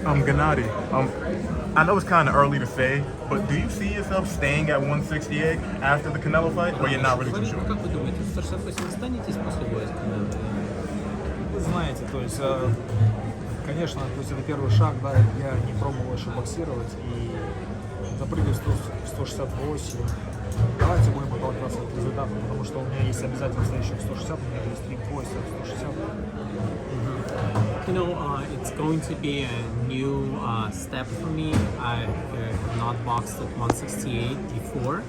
Gennady, I know it's kind of early to say, but do you see yourself staying at 168 after the Canelo fight, or you're not really too sure? Как вы думаете, в 168 останетесь после боя с Канело? Вы знаете, то есть, конечно, то есть это первый шаг, да, я не пробовал еще боксировать и запрыгиваю в 168. Давайте будем отталкиваться от результата, потому что у меня есть обязательно следующих 160, у меня есть 3 пояса 160. You know, it's going to be a new step for me. I have not boxed at 168 before,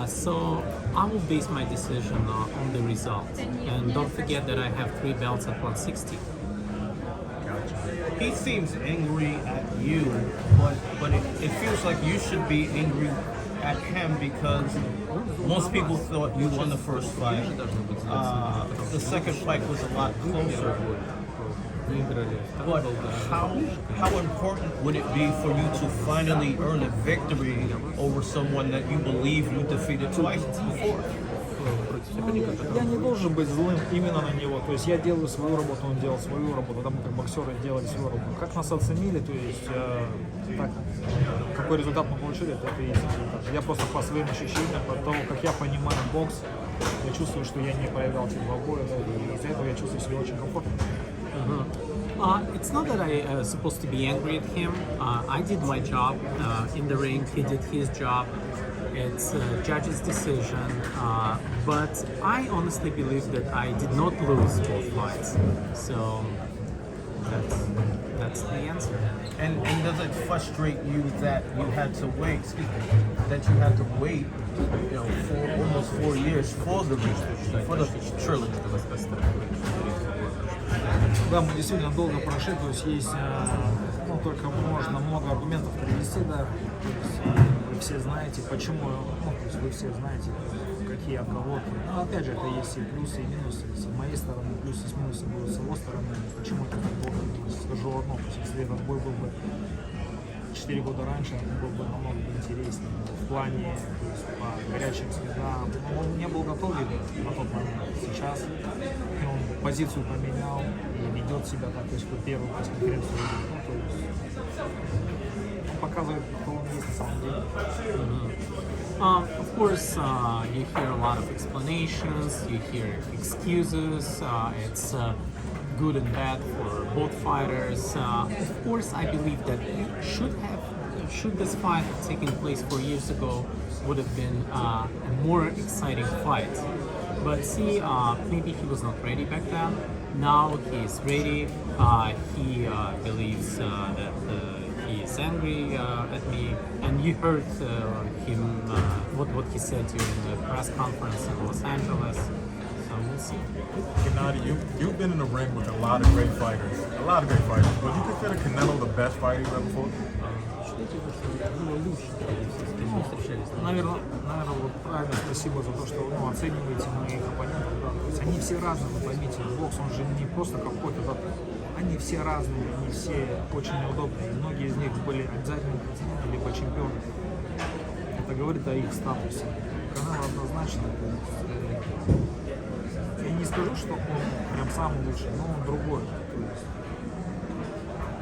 so I will base my decision on the result. And don't forget that I have 3 belts at 160. He seems angry at you, but it feels like you should be angry at him because most people thought you won the first fight. The second fight was a lot closer. But how important would it be for you to finally earn a victory over someone that you believe you defeated twice before? Я не должен быть злым именно на него, то есть я делаю свою работу, он делал свою работу, там как боксеры делали свою работу. Как нас оценили, то есть так, какой результат мы получили, это и есть результат. Я просто по своим ощущениям, по тому, как я понимаю бокс, я чувствую, что я не проиграл эти 2 боя, да, и из-за этого я чувствую себя очень комфортно. It's not that I supposed to be angry at him. I did my job in the ring. He did his job. It's a judge's decision. But I honestly believe that I did not lose both fights. So that's the answer. And does it frustrate you that you had to wait? Excuse me, that you had to wait, you know, for almost 4 years for the trilogy? Да, мы действительно долго прошли, то есть есть, ну, только можно много аргументов привести, да, то есть, вы все знаете, почему, ну, то есть вы все знаете, какие отговорки. Но опять же, это есть и плюсы, и минусы, с моей стороны, плюсы с минусом будут с его стороны, почему это так долго длилось. Скажу одно, то есть если этот бой был бы 4 года раньше, он был бы намного интереснее в плане, то есть по горячим следам. Он не был готов на тот момент. Сейчас он позицию поменял и ведет себя так, то есть по первую конференцию, ну, то есть он показывает, кто он есть на самом деле. Of course, you hear a lot of explanations, you hear excuses. It's good and bad for both fighters. Of course, I believe that should this fight have taken place 4 years ago, would have been a more exciting fight. But see, maybe he was not ready back then. Now he is ready. He believes that he is angry at me, and you heard him what he said during the press conference in Los Angeles. So we'll see. Gennady, you've been in the ring with a lot of great fighters. Would you consider Canelo the best fighter you ever fought? Наверное, вот правильно, спасибо за то, что, ну, оцениваете моих оппонентов, да. То есть они все разные, вы поймите, бокс, он же не просто какой-то, да. Они все разные, они все очень неудобные. Многие из них были обязательно претенденты, либо чемпионы. Это говорит о их статусе. Канело однозначно, то есть, я не скажу, что он прям самый лучший, но он другой. То есть,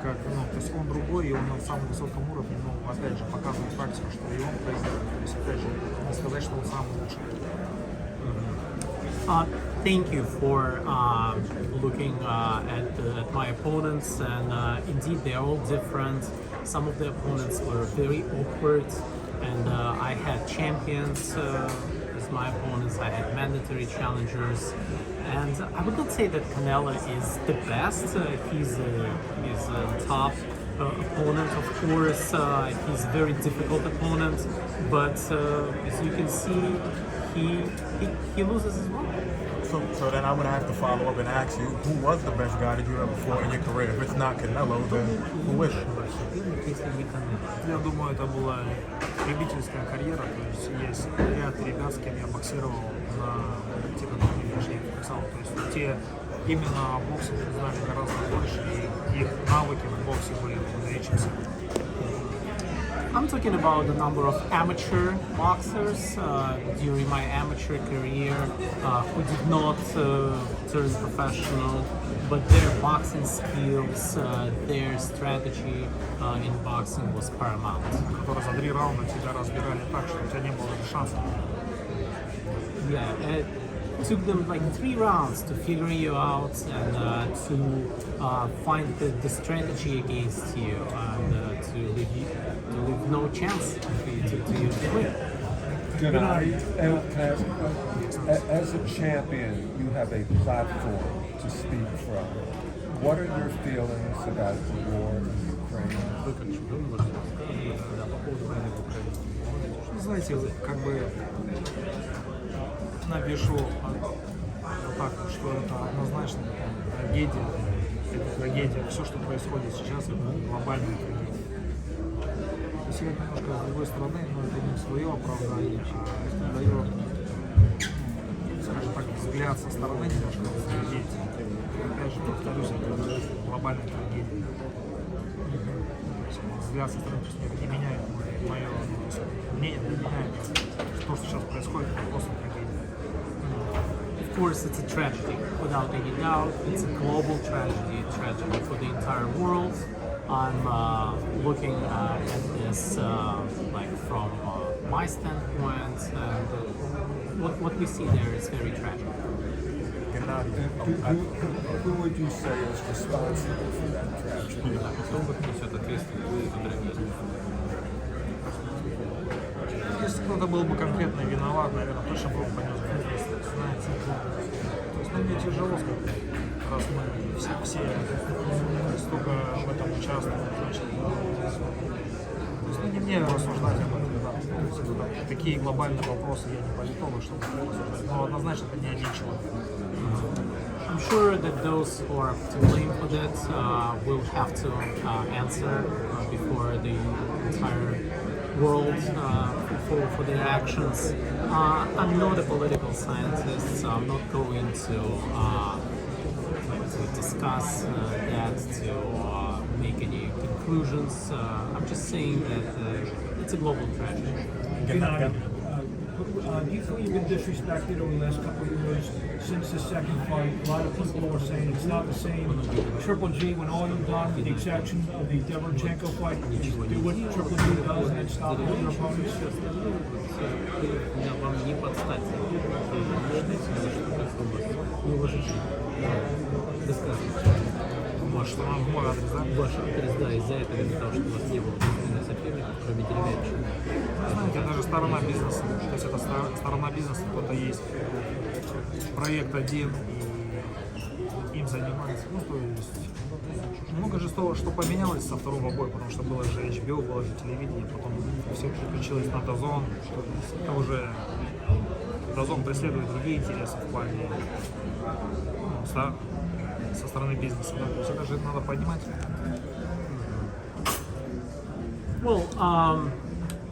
как, ну, то есть он другой, и он на самом высоком уровне, но опять же показывает практику, что и он проигрывает. То есть опять же, не сказать, что он самый лучший. Thank you for looking at my opponents, and indeed they are all different. Some of the opponents were very awkward, and I had champions as my opponents. I had mandatory challengers, and I would not say that Canelo is the best. He's a top opponent, of course. He's a very difficult opponent, but as you can see, he loses as well. So then I'm going to have to follow up and ask you, who was the best guy that you ever fought in your career? If it's not Canelo, then who is it? Я думаю, это была любительская карьера, то есть есть ряд ребят, с кем я боксировал на те, которые даже я писал, то есть те именно о боксе знали гораздо больше, и их навыки в боксе были выше, чем сегодня. I'm talking about the number of amateur boxers during my amateur career who did not turn professional. but their boxing skills, their strategy in boxing was paramount. Которые за 3 раунда тебя разбирали так, что у тебя не было даже шансов. Yeah, it took them like 3 rounds to figure you out and to find the strategy against you and to leave no chance for you to win. Gennady, as a champion, you have a platform to speak from. What are your feelings about the war in Ukraine? Знаете, как бы напишу так, что это однозначно трагедия. Это трагедия. Все, что происходит сейчас, это глобальная трагедия. Если это немножко с другой стороны, но это не свое оправдание, а это дает, скажем так, взгляд со стороны немножко на трагедию. Опять же, повторюсь, это глобальная трагедия. Взгляд со стороны не меняет мое мнение, не меняет то, что сейчас происходит, это просто трагедия. Of course, it's a tragedy, without any doubt. It's a global tragedy, for the entire world. I'm looking at this like from my standpoint, and what we see there is very tragic. Who would you say is responsible for that tragedy? Если кто-то был бы конкретно виноват, наверное, точно был бы понес ответственность. Знаете, то есть, мне тяжело сказать, раз мы все столько в этом участвуем, значит, то есть, не мне рассуждать об этом, да. То есть, это такие глобальные вопросы, я не политолог, чтобы рассуждать, но однозначно это не один человек. I'm sure that those who are to blame for that will have to answer before the entire world for their actions. I'm not a political scientist, so I'm not going to discuss that, to make any conclusions. I'm just saying that it's a global tragedy. Gennady, do you feel you've been disrespected over the last couple of years since the second fight? A lot of people are saying it's not the same. Triple G, when all you've done, with the exception of the Deverchenko fight, is do what Triple G does and then stop all your opponents. Вам не подстать. Неуважительно. Может, что нам в мой адрес, да? Ваш адрес, да, из-за этого, из-за того, что у вас не было соперников, кроме Деревянчика. Знаете, это же сторона бизнеса. То есть это сторона бизнеса, кто-то есть проект один и им занимается. Ну, то есть много же того, что поменялось со второго боя, потому что было же HBO, было же телевидение, потом все переключилось на DAZN. Это уже DAZN преследует другие интересы в плане со стороны бизнеса. Да? То есть это же надо понимать. Well,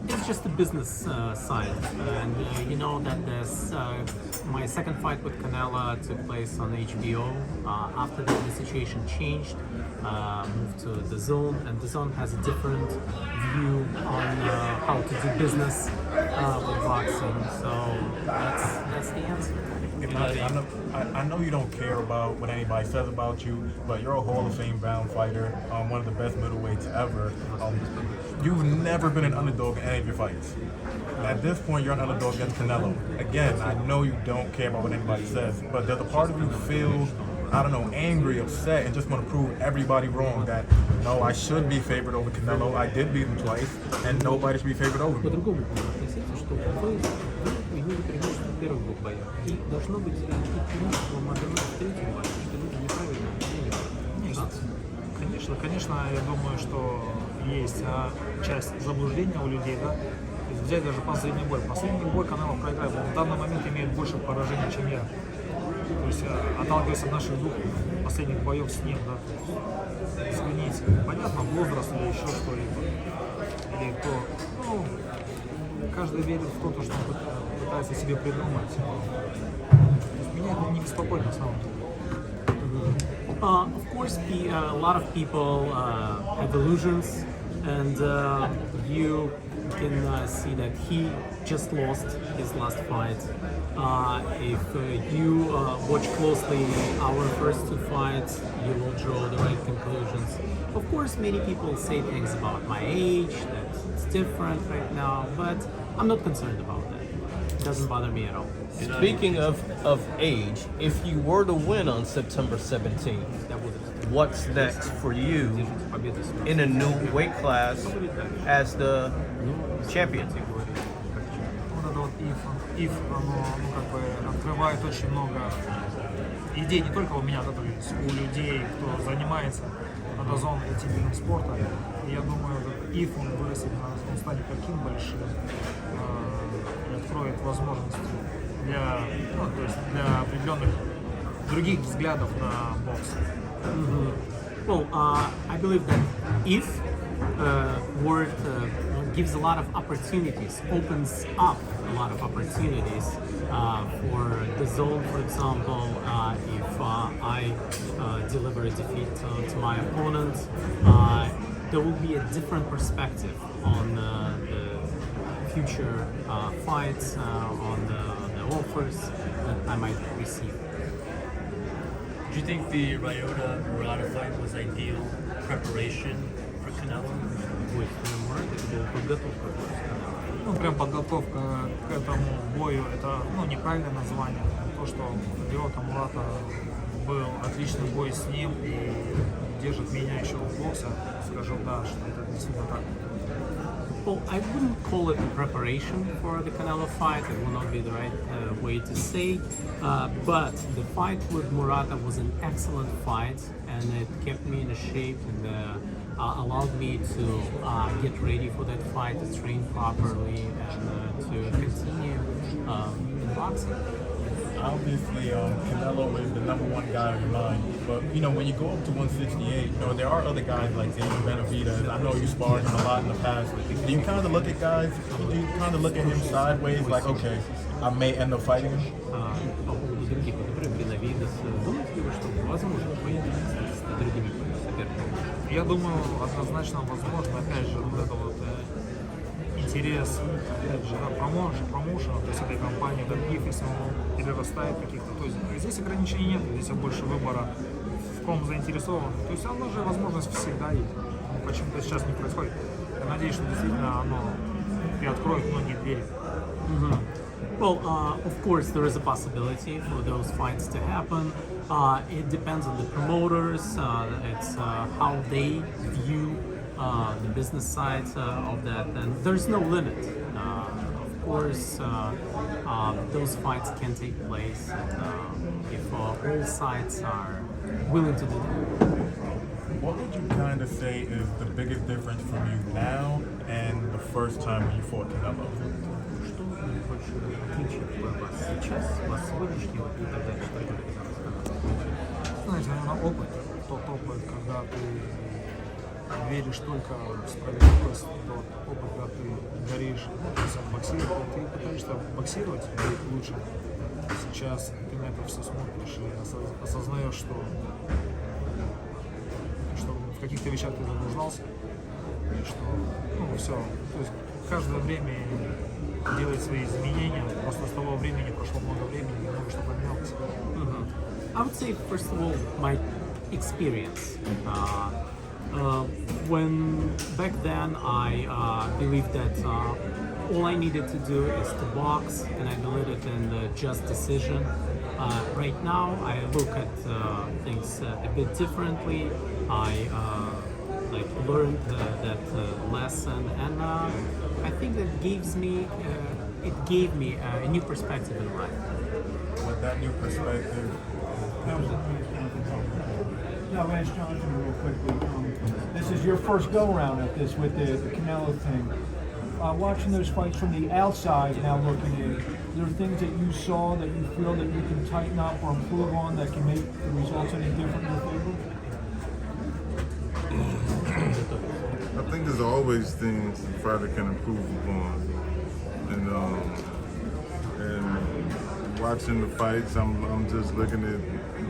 it's just the business side, and you know that this my second fight with Canelo took place on HBO. After that, the situation changed, moved to the zone, and the zone has a different view on how to do business with boxing. So that's the answer. Gennady, I know you don't care about what anybody says about you, but you're a Hall of Fame bound fighter, one of the best middleweights ever. You've never been an underdog in any of your fights. At this point, you're an underdog against Canelo. Again, I know you don't care about what anybody says, but does a part of you feel, I don't know, angry, upset, and just want to prove everybody wrong that, no, I should be favored over Canelo, I did beat him twice, and nobody should be favored over me? По-другому нужно относиться, что вы имели преимущество в первых двух боях. И должно быть преимущество Магомеда в третьем бою, что люди неправильно оценивают. Конечно, я думаю, что есть часть заблуждения у людей, да. То есть взять даже последний бой. Последний бой Канело проиграл. В данный момент имеет больше поражений, чем я. То есть отталкиваясь от наших двух последних боев с ним, да. Извините, понятно, возраст или еще что-либо. Или кто. Ну, каждый верит в то, что он пытается себе придумать. Меня это не беспокоит на самом деле. Of course, a lot of people have illusions, and you can see that he just lost his last fight. If you watch closely our first two fights, you will draw the right conclusions. Of course, many people say things about my age, that it's different right now, but I'm not concerned about that. It doesn't bother me at all. Speaking of age, if you were to win on September 17th, what's next for you in a new weight class as the champion? Вот это вот if, оно, ну, как бы открывает очень много идей не только у меня, да, то есть у людей, кто занимается на дозон этим видом спорта. И я думаю, этот if он вырастет, он станет таким большим и откроет возможности для, ну, то есть для определенных других взглядов на бокс. Well, I believe that if word gives a lot of opportunities, opens up a lot of opportunities for the zone, for example. If I deliver a defeat to my opponent, there will be a different perspective on the future fights, on the offers that I might receive. Do you think the Murata fight was ideal preparation for Canelo? Ну, прям подготовка к этому бою, это, ну, неправильное название. То, что Леота Мурата был отличный бой с ним и держит меня еще в боксе, скажу, да, что это действительно так. Well, I wouldn't call it preparation for the Canelo fight. It will not be the right way to say. But the fight with Murata was an excellent fight, and it kept me in a shape and allowed me to get ready for that fight, to train properly, and to continue in boxing. Obviously, Canelo is the number one guy on your mind. But, you know, when you go up to 168, you know, there are other guys like David Benavidez. I know you sparred him a lot in the past. Do you kind of look at guys, do you kind of look at him sideways, like, okay, I may end up fighting him? По поводу других, например, Benavidez, думаете ли вы, что возможно поединок с другими соперниками? Я думаю, однозначно возможно, опять же, вот это вот интерес, опять же, да, промоушена, то есть этой компании, других, если он перерастает каких-то, то есть здесь ограничений нет, здесь больше выбора, в ком заинтересован, то есть оно же возможность всегда есть, но почему-то сейчас не происходит. Я надеюсь, что действительно оно приоткроет многие двери. Well, of course, there is a possibility for those fights to happen. It depends on the promoters. It's how they view the business side of that. And there's no limit. Of course, those fights can take place if all sides are willing to do that. What would you kind of say is the biggest difference from you now and the first time when you fought Canelo? Что больше отличие вас сейчас, вас сегодняшнего и тогда, что это Знаете, наверное, опыт, тот опыт, когда ты веришь только в справедливость, тот опыт, когда ты горишь, ну, то есть боксировать, ты пытаешься боксировать, быть лучше. Сейчас ты на это все смотришь и осознаешь, что в каких-то вещах ты заблуждался, и что, ну, все, то есть каждое время делает свои изменения, просто с того времени прошло много времени, и много что поменялось. I would say, first of all, my experience. When back then I believed that all I needed to do is to box, and I believed in the just decision. Right now, I look at things a bit differently. I learned that lesson, and I think that it gave me a new perspective in life. With that new perspective, Now, ask Jonathan real quickly. This is your first go-round at this with the Canelo thing. Watching those fights from the outside now looking in, there are things that you saw that you feel that you can tighten up or improve on that can make the results any different in your favor? I think there's always things the fighter can improve upon, and watching the fights, I'm just looking at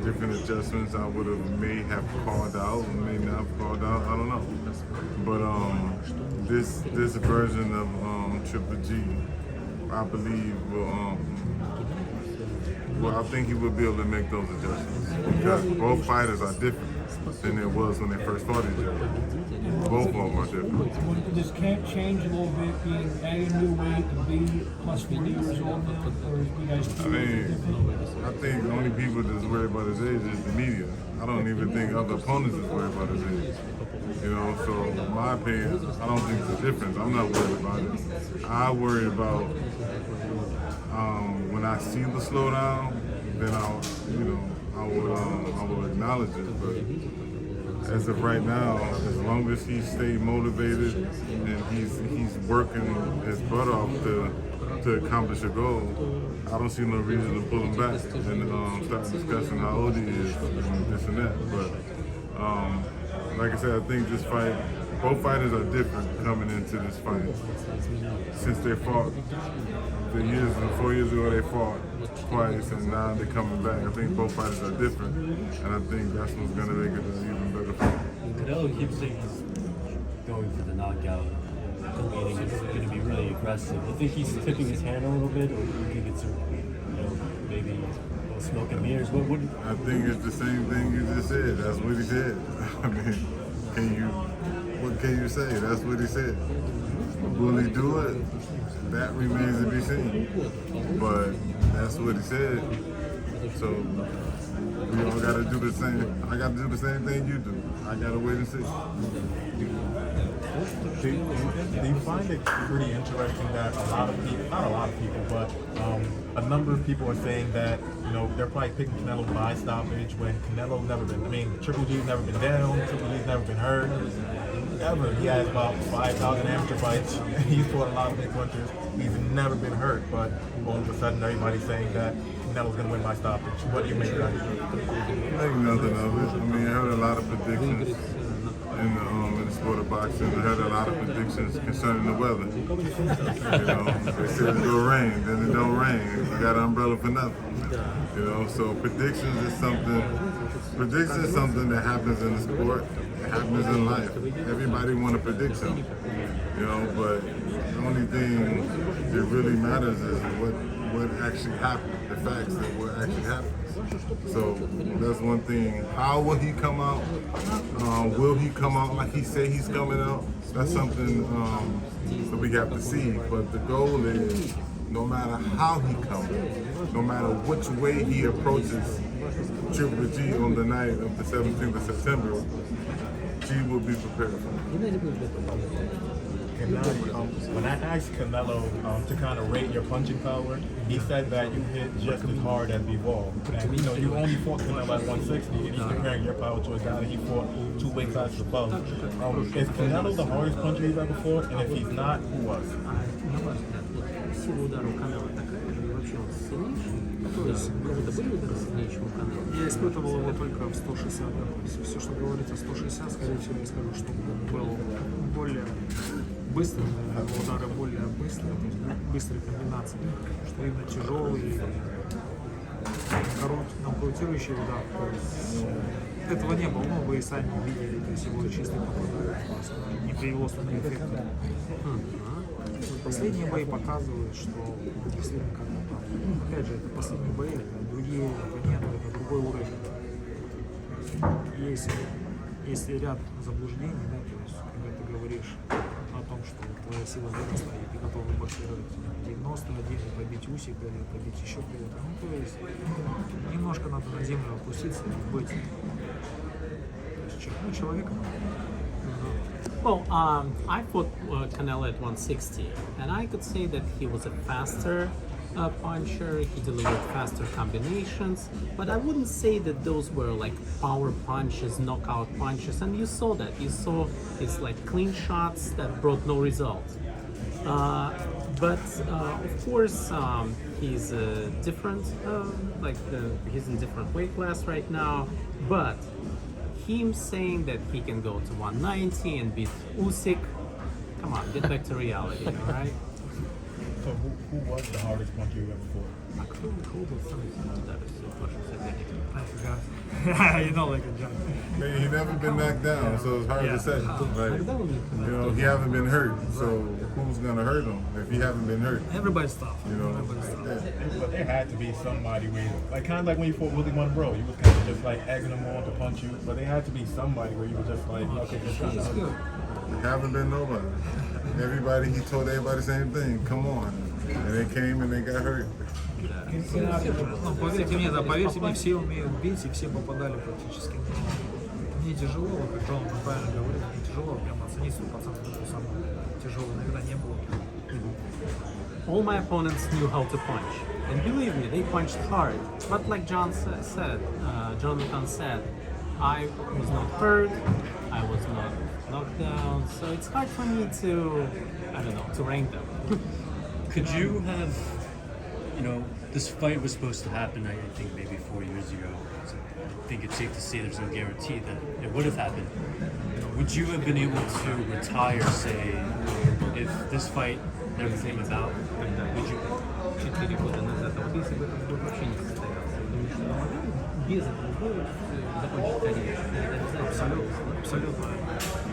different adjustments I may have called out, may not have called out. I don't know, but this version of Triple G I believe I think he will be able to make those adjustments because both fighters are different than it was when they first fought each other. Both of them are different. Does camp change a little bit, being adding new weight and being plus 40 years old now, or you guys I do mean, different? I think the only people that's worried about his age is the media. I don't even think other opponents is worried about his age. You know, so in my opinion, I don't think it's a difference. I'm not worried about it. I worry about when I see the slowdown, then I will acknowledge it. But as of right now, as long as he stays motivated and he's working his butt off to accomplish a goal, I don't see no reason to pull him back and start discussing how old he is and this and that. But like I said, I think this fight, both fighters are different coming into this fight. Since they fought 4 years ago, they fought twice, and now they're coming back. I think both fighters are different, and I think that's what's going to make it an even better fight. Canelo keeps saying he's going for the knockout, meaning it's going to be really aggressive. Do you think he's tipping his hand a little bit, or do you think it's maybe a little smoke and mirrors? What I think it's the same thing you just said. That's what he said. I mean, what can you say? That's what he said. Will he do it? That remains to be seen. But that's what he said. So we all got to do the same. I got to do the same thing you do. I got to wait and see. Do you find it pretty interesting that a lot of people, not a lot of people, but a number of people are saying that, they're probably picking Canelo by stoppage when Canelo's never been, Triple G's never been down, Triple G's never been hurt, ever. He has about 5,000 amateur fights. He's fought a lot of big punchers. He's never been hurt, but all of a sudden everybody's saying that Canelo's going to win by stoppage. What do you make of that? Make nothing of it. I mean, I heard a lot of predictions in the sport of boxing. I heard a lot of predictions concerning the weather. They said it's gonna rain, then it don't rain. You got an umbrella for nothing. So predictions is something that happens in the sport. It happens in life. Everybody want to predict something. But the only thing that really matters is what actually happened. The facts that what actually happened. So that's one thing. How will he come out? Will he come out like he said he's coming out? That's something that we have to see. But the goal is, no matter how he comes, no matter which way he approaches Triple G on the night of the 17th of September, G will be prepared for him. When I asked Canelo to kind of rate your punching power, he said that you hit just as hard as Bivol. And you only fought Canelo at 160, and he's comparing your power to a guy that he fought 2 weight classes above. Is Canelo the hardest puncher you've ever fought? And if he's not, who was? Я испытывал его только в 160. То есть все, что говорится 160, скорее всего, я скажу, что был более быстрый, удары более быстрые, то есть быстрые комбинации, что именно тяжелый, нокаутирующий удар. То есть этого не было, вы и сами видели, то есть его чистый попадает, не привело к эффекту. Последние бои показывают, что действительно опять же, это последние бои, это другие оппоненты, это другой уровень. Есть ряд заблуждений, да, то есть, когда ты говоришь о том, что твоя сила выросла, и ты готов боксировать 91, и побить Усика, или побить еще кого-то. То есть немножко надо на землю опуститься и быть. То есть черпнуть человека. Well, I fought Canelo at 160, and I could say that he was a faster puncher, he delivered faster combinations, but I wouldn't say that those were like power punches, knockout punches, and you saw that. You saw his like clean shots that brought no result. But of course, he's different, he's in different weight class right now, but him saying that he can go to 190 and beat Usyk, come on, get back to reality, all right? So who was the hardest puncher you ever fought? А кто был самый сильный ударist в вашем сопернике? I forgot. You know, like a junk. Man, he never been knocked down, so it's hard Yeah. to say. Like, Когда он you know, he haven't been hurt, so who's gonna hurt him if he haven't been hurt? Everybody's tough. You know, Everybody's like tough. that. But there had to be somebody where, like, kind of like when you fought Willie Monroe, you was kind of just like egging him on to punch you. But there had to be somebody where you was just like, okay, just kind He's of. good. Haven't been nobody. Everybody, he told everybody the same thing. Come on, and they came and they got hurt. Ну, поверьте мне, да, поверьте мне, все умеют бить и все попадали практически. Мне тяжело, вот как Джон правильно говорит, мне тяжело прям оценить 100%, что самое тяжелое никогда не было. All my opponents knew how to punch, and believe me, they punched hard. But like Jonathan said, I was not hurt, I was not knocked down, so it's hard for me to, I don't know, to rank them. Could you have, you know, this fight was supposed to happen, I think maybe 4 years ago. So I think it's safe to say there's no guarantee that it would have happened. Would you have been able to retire, say, if this fight never came about? Would you? 4 года назад, а вот если бы этот бой вообще не состоялся, думаю, что без этого боя закончить карьеру, это обязательно. Абсолютно,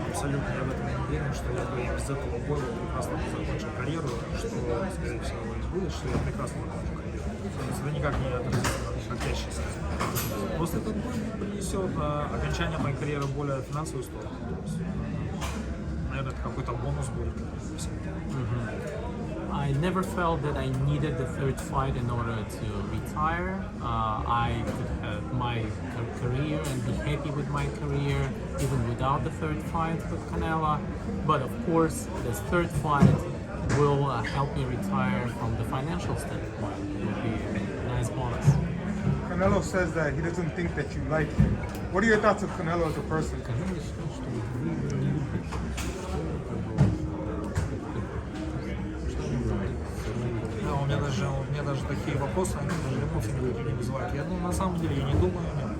абсолютно я в этом уверен, что я бы без этого боя прекрасно бы закончил карьеру, что, скорее всего, и будет, что я прекрасно закончу карьеру. То есть это никак не отразится на настоящей жизни. Просто этот бой принесет окончание моей карьеры более финансовую сторону. То есть, наверное, это какой-то бонус будет. I never felt that I needed the third fight in order to retire. I could have my career and be happy with my career even without the third fight with Canelo. But of course, this third fight will help me retire from the financial standpoint. It will be a nice bonus. Canelo says that he doesn't think that you like him. What are your thoughts of Canelo as a person? Да, у меня даже такие вопросы, они даже эмоций никаких не вызывают. Я, на самом деле, я не думаю о нем.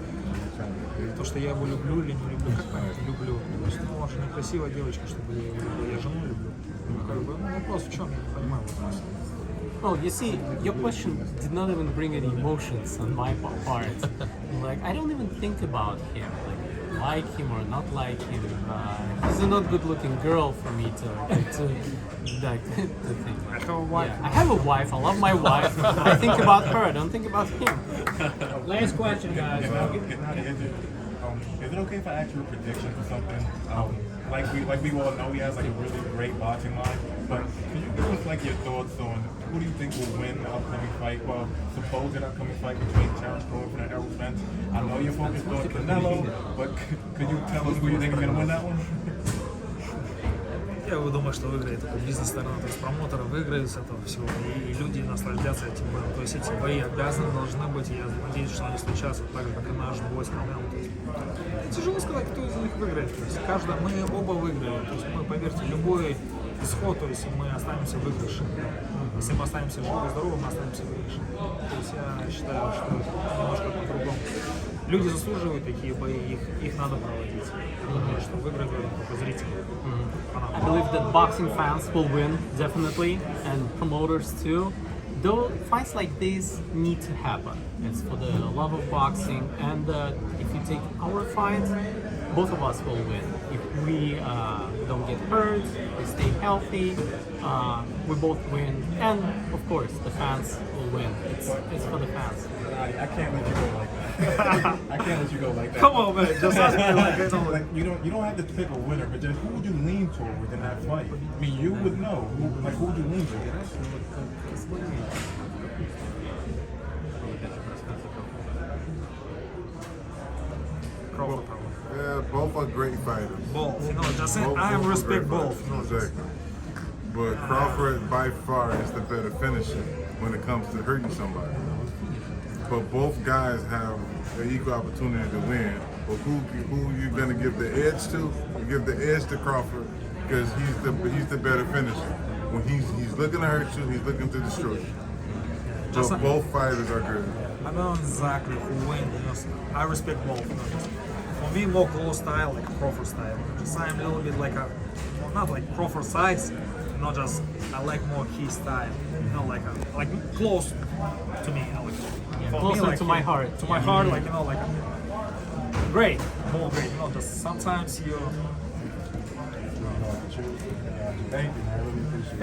То, что я его люблю или не люблю, как понять, люблю. То есть, ну, очень некрасивая девочка, чтобы я ее люблю. Я жену люблю. Как бы, ну, вопрос в чем, я не понимаю вопрос. Well, you see, your question did not even bring any emotions on my part. Like, I don't even think about him, like him or not like him. He's a not good-looking girl for me to think. I have a wife. Yeah, I have a wife. I love my wife. I think about her. I don't think about him. Last question, guys. Is it okay if I ask you a prediction for something? Like we all know, he has like a really great boxing line. But can you give us like your thoughts on who do you think will win the upcoming fight? Well, supposed upcoming fight between Terrence Crawford and Errol Spence. I know you're focused on Canelo, but could you tell us who you think is going to win that one? Я думаю, что выиграет только бизнес-сторона, то есть промоутеры выиграют с этого всего, и люди наслаждятся этим боем. То есть эти бои обязаны, должны быть, и я надеюсь, что они случатся так же, как и наш бой с Canelo. Тяжело сказать, кто из них выиграет. То есть мы оба выиграем. То есть мы, поверьте, любой исход, то есть мы останемся выигравшими. Если мы останемся живы и здоровы, мы останемся выигравшими. То есть я считаю, что немножко по-другому. Люди заслуживают такие бои, их надо проводить. Я думаю, что выиграют только зрители. I believe that boxing fans will win, definitely, and promoters too. Though fights like this need to happen. It's for the love of boxing, and if you take our fight, both of us will win. If we don't get hurt, we stay healthy, we both win, and of course the fans will win. It's for the fans. I can't let you go like that. I can't let you go like that. Come on, man, just ask me like I know. Like you don't have to pick a winner, but just who would you lean toward within that fight? I mean, you would know. Who would you lean toward? Crawford. Yeah, both are great fighters. Both, you know, just saying, I are respect great both. fighters, exactly. But Crawford by far is the better finisher when it comes to hurting somebody. But both guys have an equal opportunity to win. But who you gonna give the edge to? You give the edge to Crawford because he's the better finisher. When he's looking to hurt you, he's looking to destroy you. But both fighters are good. I don't know exactly who wins. You know, I respect both. You know, for me, more close style, like Crawford style. Just I'm a little bit like not like Crawford size, not just I like more his style. you know, like close to me, you know, like for closer me, like, to my heart. to my heart, like, you know, like great, more great, you know, just sometimes you. Thank you, man. I really appreciate it.